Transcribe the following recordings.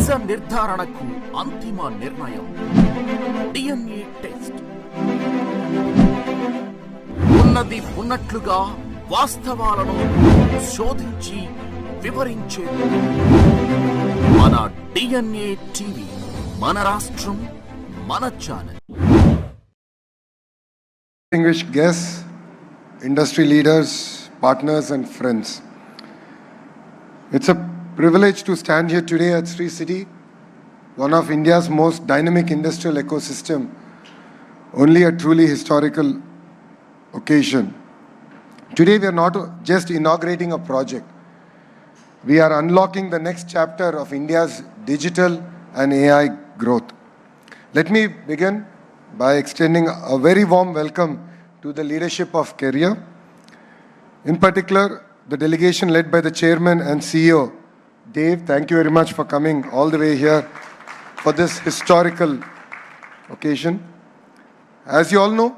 నిజ నిర్ధారణకు అంతిమ నిర్ణయం DNA టెస్ట్. ఉన్నది ఉన్నట్లుగా వాస్తవాలను శోధించి వివరించే మన DNATv, మన రాష్ట్రం, మన channel. Distinguished guests, industry leaders, partners and friends. It's a privilege to stand here today at Sri City, one of India's most dynamic industrial ecosystem, only a truly historical occasion. Today we are not just inaugurating a project, we are unlocking the next chapter of India's digital and AI growth. Let me begin by extending a very warm welcome to the leadership of Career. In particular, the delegation led by the chairman and CEO, Dave. Thank you very much for coming all the way here for this historical occasion. As you all know,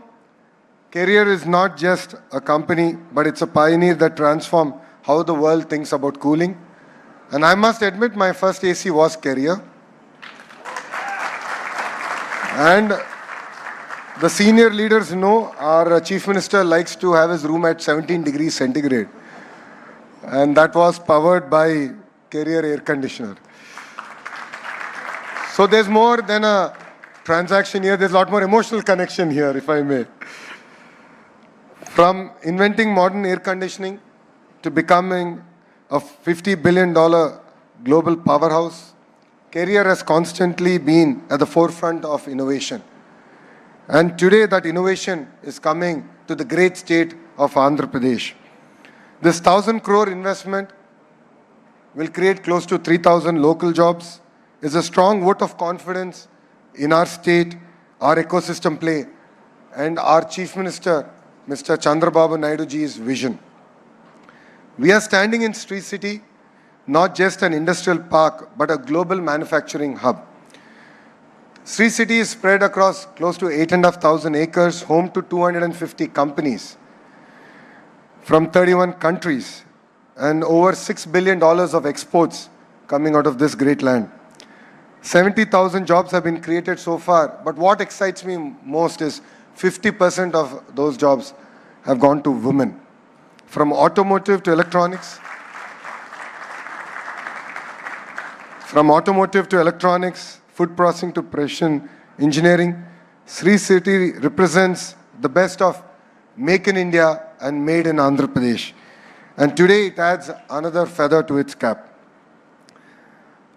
Career is not just a company, but it's a pioneer that transformed how the world thinks about cooling. And I must admit, my first AC was Career. And the senior leaders know our Chief Minister likes to have his room at 17 degrees centigrade. And that was powered by Career air conditioner. So there's more than a transaction here. There's a lot more emotional connection here, if I may. From inventing modern air conditioning to becoming a $50 billion global powerhouse, Career has constantly been at the forefront of innovation. And today that innovation is coming to the great state of Andhra Pradesh. This 1,000 crore investment will create close to 3,000 local jobs, is a strong vote of confidence in our state, our ecosystem play, and our Chief Minister, Mr. Chandrababu Naidu ji's vision. We are standing in Sri City, not just an industrial park, but a global manufacturing hub. Sri City is spread across close to 8,500 acres, home to 250 companies from 31 countries, and over $6 billion of exports coming out of this great land. 70,000 jobs have been created so far, but what excites me most is 50% of those jobs have gone to women. From automotive to electronics, food processing to precision engineering, Sri City represents the best of Make in India and Made in Andhra Pradesh. And today it adds another feather to its cap.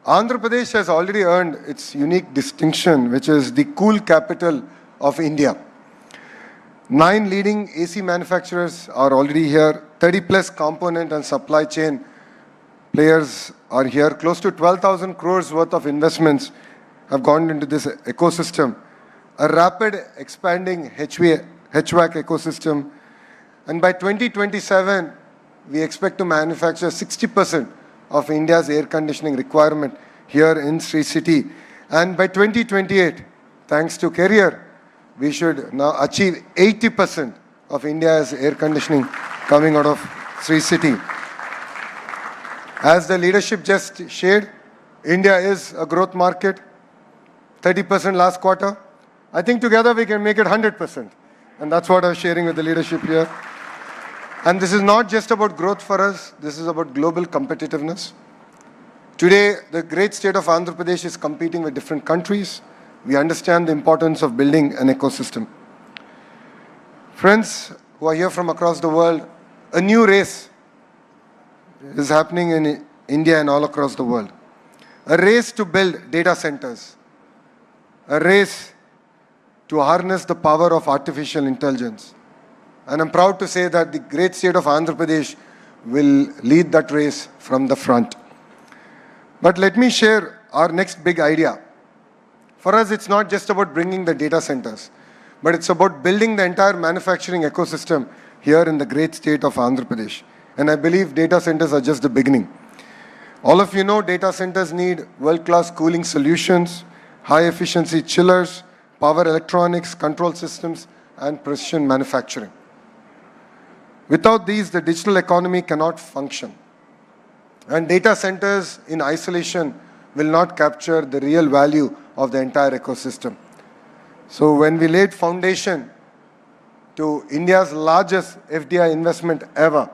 Andhra Pradesh has already earned its unique distinction, which is the cool capital of India. 9 leading AC manufacturers are already here. 30 plus component and supply chain players are here. Close to 12,000 crores worth of investments have gone into this ecosystem. A rapid expanding HVAC ecosystem. And by 2027, we expect to manufacture 60% of India's air conditioning requirement here in Sri City. And by 2028, thanks to Career, we should now achieve 80% of India's air conditioning coming out of Sri City. As the leadership just shared, India is a growth market, 30% last quarter. I think together we can make it 100%. And that's what I was sharing with the leadership here. And this is not just about growth for us, this is about global competitiveness. Today, the great state of Andhra Pradesh is competing with different countries. We understand the importance of building an ecosystem. Friends who are here from across the world, a new race is happening in India and all across the world. A race to build data centers. A race to harness the power of artificial intelligence. And I'm proud to say that the great state of Andhra Pradesh will lead that race from the front. But let me share our next big idea. For us, it's not just about bringing the data centers, but it's about building the entire manufacturing ecosystem here in the great state of Andhra Pradesh. And I believe data centers are just the beginning. All of you know data centers need world-class cooling solutions, high-efficiency chillers, power electronics, control systems, and precision manufacturing. Without these, the digital economy cannot function. And data centers in isolation will not capture the real value of the entire ecosystem. So when we laid foundation to India's largest FDI investment ever,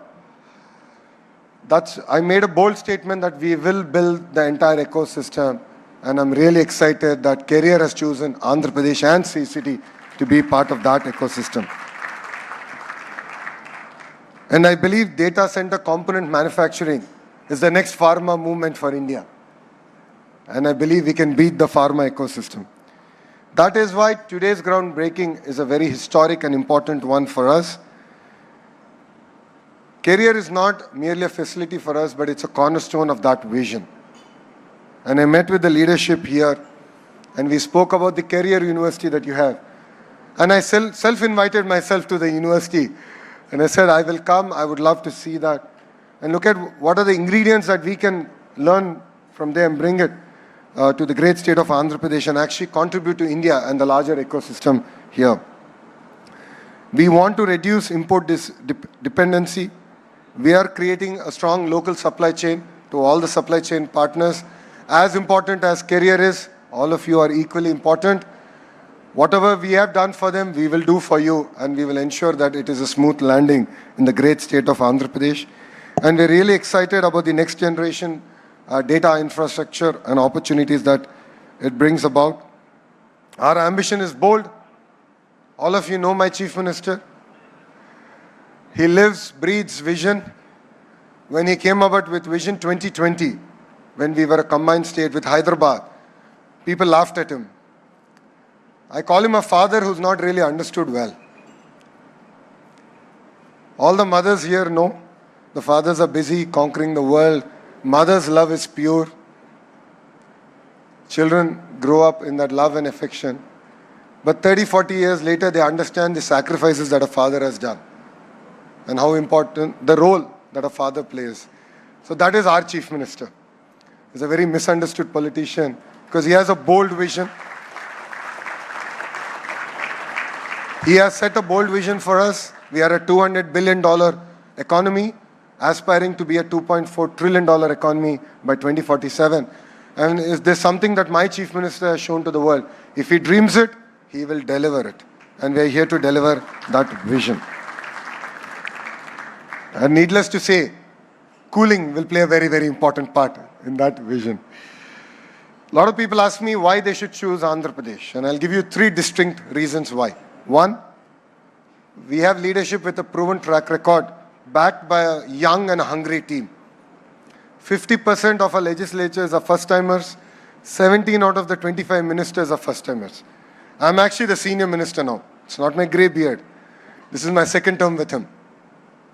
I made a bold statement that we will build the entire ecosystem, and I'm really excited that Career has chosen Andhra Pradesh and CCT to be part of that ecosystem. And I believe data center component manufacturing is the next pharma movement for India. And I believe we can beat the pharma ecosystem. That is why today's groundbreaking is a very historic and important one for us. Career is not merely a facility for us, but it's a cornerstone of that vision. And I met with the leadership here, and we spoke about the career university that you have. And I self-invited myself to the university. And I said, I will come, I would love to see that. And look at what are the ingredients that we can learn from there and bring it to the great state of Andhra Pradesh and actually contribute to India and the larger ecosystem here. We want to reduce import dependency. We are creating a strong local supply chain to all the supply chain partners. As important as career is, all of you are equally important. Whatever we have done for them, we will do for you, and we will ensure that it is a smooth landing in the great state of Andhra Pradesh. And we're really excited about the next generation data infrastructure and opportunities that it brings about. Our ambition is bold. All of you know my Chief Minister. He lives, breathes vision. When he came about with Vision 2020, when we were a combined state with Hyderabad, people laughed at him. I call him a father who's not really understood well. All the mothers here know the fathers are busy conquering the world. Mother's love is pure. Children grow up in that love and affection. But 30, 40 years later, they understand the sacrifices that a father has done and how important the role that a father plays. So that is our Chief Minister. He's a very misunderstood politician because he has a bold vision. He has set a bold vision for us. We are a $200 billion economy, aspiring to be a $2.4 trillion economy by 2047. And is there something that my Chief Minister has shown to the world? If he dreams it, he will deliver it. And we are here to deliver that vision. And needless to say, cooling will play a very, very important part in that vision. A lot of people ask me why they should choose Andhra Pradesh. And I'll give you 3 distinct reasons why. One, we have leadership with a proven track record backed by a young and hungry team. 50% of our legislatures are first-timers. 17 out of the 25 ministers are first-timers. I'm actually the senior minister now. It's not my grey beard. This is my second term with him.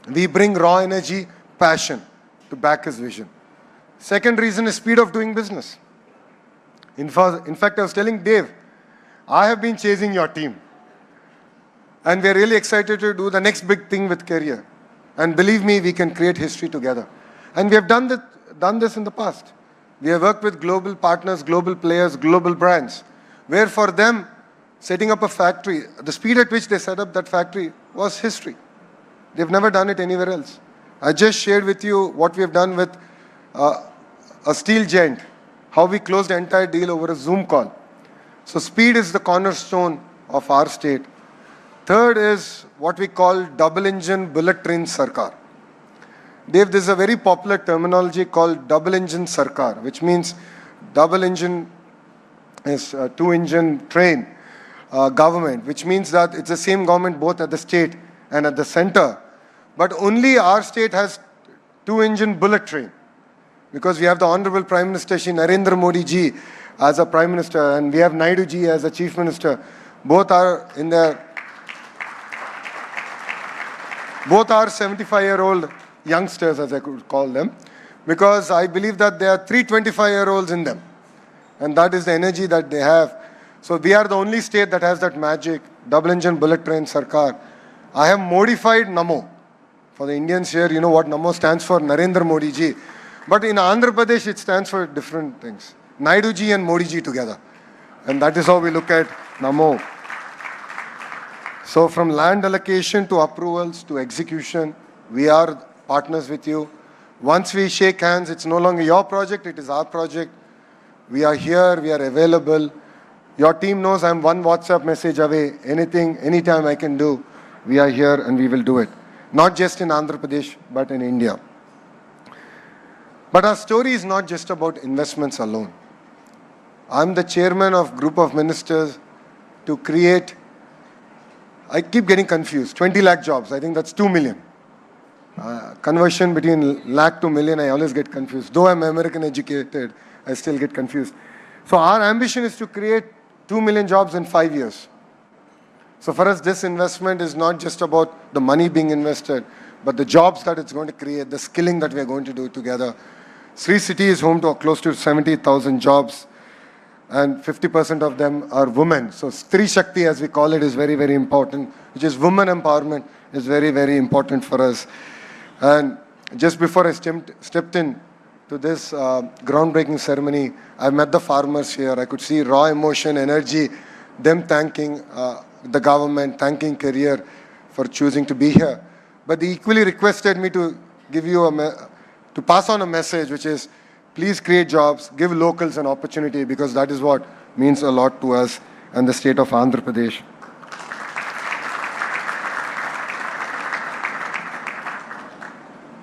We bring raw energy, passion to back his vision. Second reason is speed of doing business. In fact, I was telling Dave, I have been chasing your team. And we're really excited to do the next big thing with Career. And believe me, we can create history together. And we have done this in the past. We have worked with global partners, global players, global brands, where for them, setting up a factory, the speed at which they set up that factory was history. They've never done it anywhere else. I just shared with you what we have done with a steel giant, how we closed the entire deal over a Zoom call. So speed is the cornerstone of our state. Third is what we call double engine bullet train sarkar. Dave, this is a very popular terminology called double engine sarkar, which means double engine is a 2-engine train government, which means that it's the same government both at the state and at the center. But only our state has 2-engine bullet train, because we have the Honorable Prime Minister Shri Narendra Modi ji as a Prime Minister, and we have Naidu ji as a Chief Minister. Both are 75-year-old youngsters, as I could call them, because I believe that there are 3 25-year-olds in them, and that is the energy that they have. So we are the only state that has that magic double engine bullet train sarkar. I have modified NAMO. For the Indians here, you know what NAMO stands for, Narendra Modi ji. But in Andhra Pradesh, it stands for different things. Naidu ji and Modi ji together. And that is how we look at NAMO. So from land allocation to approvals to execution, we are partners with you. Once we shake hands, it's no longer your project, it is our project. We are here, we are available. Your team knows I'm one WhatsApp message away. Anything, anytime I can do, we are here and we will do it. Not just in Andhra Pradesh, but in India. But our story is not just about investments alone. I'm the chairman of group of ministers to create, I keep getting confused, 20 lakh jobs. I think that's 2 million. Conversion between lakh to million, I always get confused. Though I'm American educated, I still get confused. So our ambition is to create 2 million jobs in 5 years. So for us, this investment is not just about the money being invested, but the jobs that it's going to create, the skilling that we are going to do together. Sri City is home to close to 70,000 jobs, and 50% of them are women. So Stri Shakti, as we call it, is very, very important, which is women empowerment, is very, very important for us. And just before I stepped in to this groundbreaking ceremony, I met the farmers here. I could see raw emotion, energy, them thanking the government, thanking Career for choosing to be here. But they equally requested me to give you to pass on a message, which is, please create jobs, give locals an opportunity, because that is what means a lot to us and the state of Andhra Pradesh.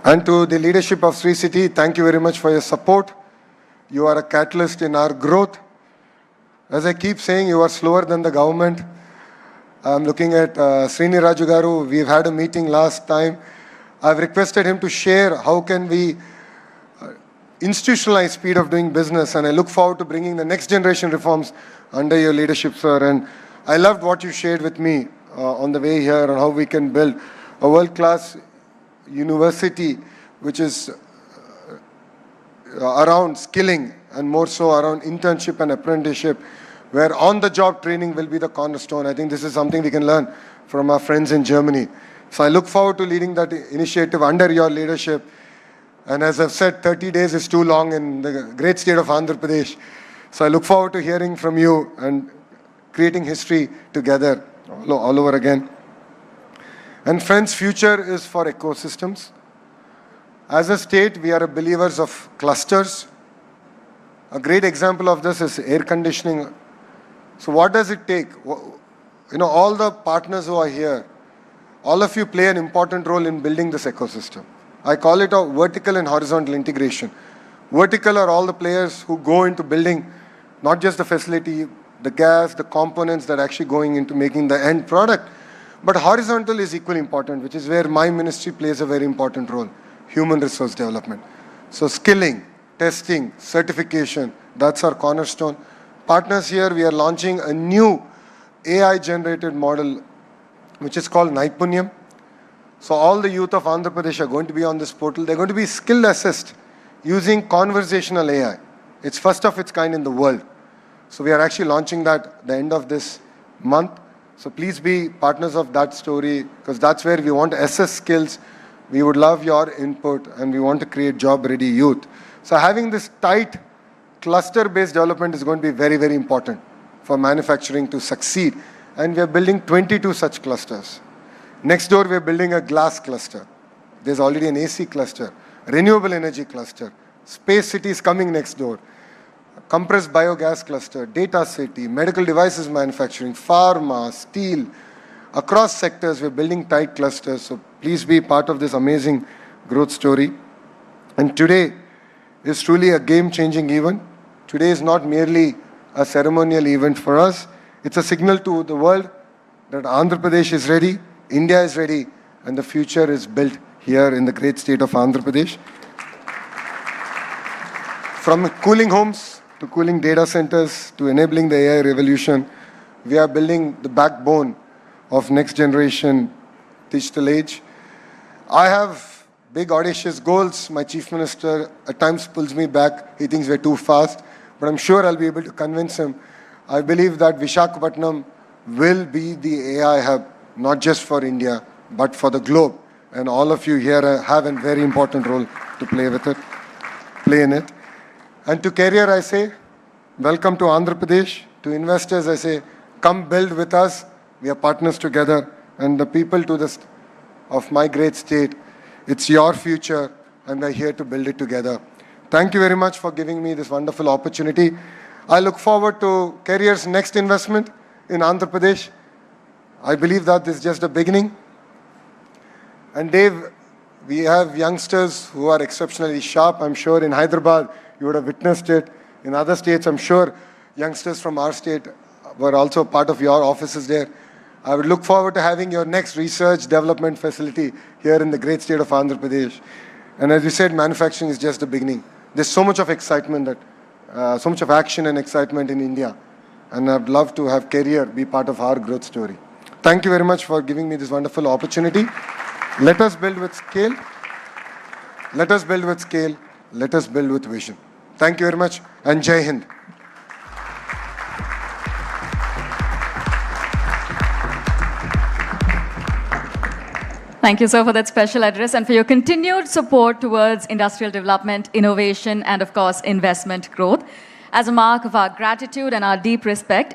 And to the leadership of Sri City, thank you very much for your support. You are a catalyst in our growth. As I keep saying, you are slower than the government. I'm looking at Srini Raju Garu. We've had a meeting last time. I've requested him to share how can we institutionalize speed of doing business, and I look forward to bringing the next generation reforms under your leadership, sir. And I loved what you shared with me on the way here on how we can build a world-class university which is around skilling and more so around internship and apprenticeship, where on-the-job training will be the cornerstone. I think this is something we can learn from our friends in Germany. So I look forward to leading that initiative under your leadership. And as I've said, 30 days is too long in the great state of Andhra Pradesh. So I look forward to hearing from you and creating history together all over again. And friends, future is for ecosystems. As a state, we are believers of clusters. A great example of this is air conditioning. So what does it take? All the partners who are here, all of you play an important role in building this ecosystem. I call it a vertical and horizontal integration. Vertical are all the players who go into building not just the facility, the gas, the components that are actually going into making the end product. But horizontal is equally important, which is where my ministry plays a very important role, human resource development. So skilling, testing, certification, that's our cornerstone. Partners here, we are launching a new AI-generated model, which is called Naipunyam. So all the youth of Andhra Pradesh are going to be on this portal. They're going to be skill assessed using conversational AI. It's first of its kind in the world. So we are actually launching that at the end of this month. So please be partners of that story, because that's where we want to assess skills. We would love your input, and we want to create job-ready youth. So having this tight cluster-based development is going to be very, very important for manufacturing to succeed. And we are building 22 such clusters. Next door, we are building a glass cluster. There's already an AC cluster, renewable energy cluster. Space City is coming next door. Compressed biogas cluster, data city, medical devices manufacturing, pharma, steel. Across sectors, we're building tight clusters. So please be part of this amazing growth story. And today is truly a game-changing event. Today is not merely a ceremonial event for us. It's a signal to the world that Andhra Pradesh is ready, India is ready, and the future is built here in the great state of Andhra Pradesh. From cooling homes to cooling data centers to enabling the AI revolution, we are building the backbone of next generation digital age. I have big audacious goals. My chief minister at times pulls me back. He thinks we're too fast, but I'm sure I'll be able to convince him. I believe that Visakhapatnam will be the AI hub, not just for India, but for the globe. And all of you here have a very important role to play in it. And to Career, I say, welcome to Andhra Pradesh. To investors, I say, come build with us. We are partners together. And the people of my great state, it's your future, and we're here to build it together. Thank you very much for giving me this wonderful opportunity. I look forward to career's next investment in Andhra Pradesh. I believe that this is just a beginning. And Dave, we have youngsters who are exceptionally sharp. I'm sure in Hyderabad, you would have witnessed it. In other states, I'm sure youngsters from our state were also part of your offices there. I would look forward to having your next research development facility here in the great state of Andhra Pradesh. And as you said, manufacturing is just the beginning. There's so much of excitement, so much of action and excitement in India. And I'd love to have career be part of our growth story. Thank you very much for giving me this wonderful opportunity. Let us build with scale. Let us build with scale. Let us build with vision. Thank you very much, and Jai Hind. Thank you, sir, for that special address and for your continued support towards industrial development, innovation, and of course, investment growth. As a mark of our gratitude and our deep respect,